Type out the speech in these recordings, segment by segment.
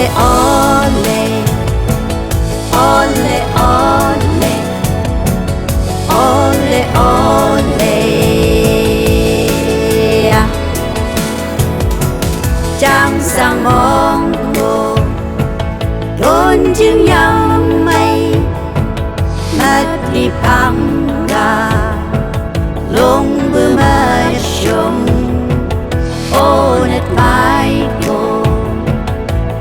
ole, ole, ole, ole, ole. Changsangmongko, Donchingyangmei, mất đi panga, lung bơ mơ sông, ô nết mai cô,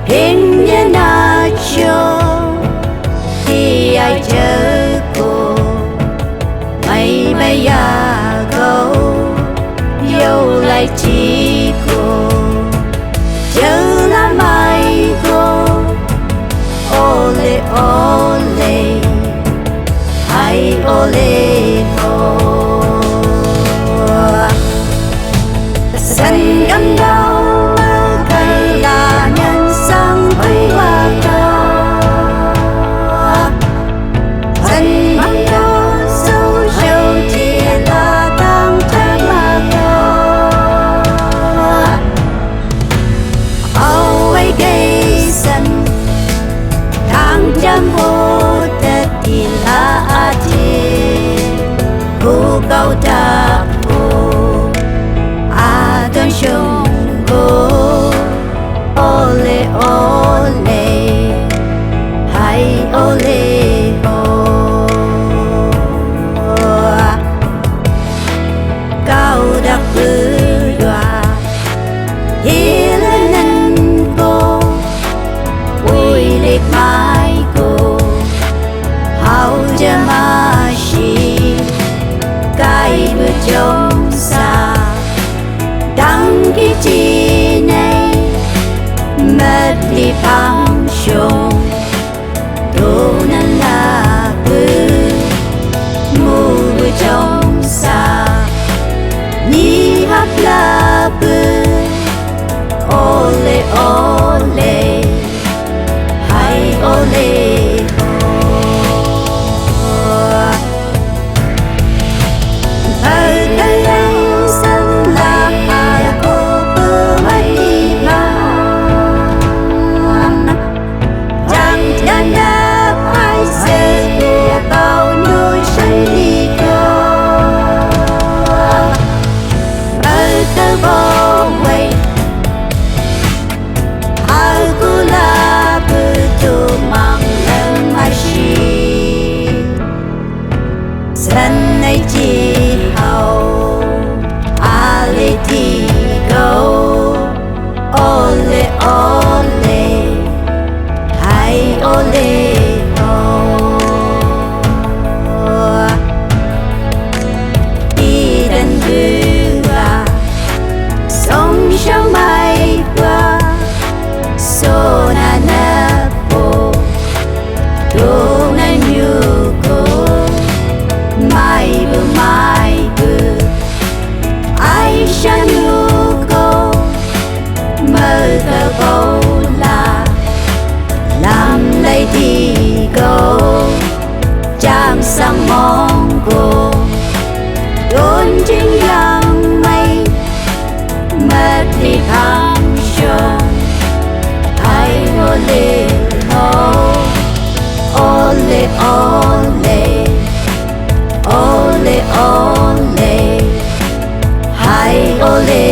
hình như na cho, khi ai chờ cô, mây bay à câu, yêu lại chỉ cô. Chờ là mai cô, ole ole, hay ole ho. Sân âm đau mơ cây là nhân sang bay qua cao. Sân âm đau sâu sâu chỉ là đang trái mà cao. Ôi gây sân đang chăm vô tất thì là cô câu ta cô Donchingyangmei ole ole hay ole ho cao đặc bư đoà hi lên cô ui liệt mai cô hậu cha ma shi cái bữa trông xa đăng ký chi này mất đi phang sông đồ nan là cứ mù bữa trông xa nhí hấp là bư ole ole hay ole. Sân ấy chỉ hậu ali thì go ole ole hay ole ho đi đến bữa sông sông mai qua so na na po do na nhu mai bư ai xa nhu cô mơ thơ câu là làm lấy thì câu Changsangmongko Donchingyangmei mất đi thang sông hay ole ho ole ole ole ole hay ole.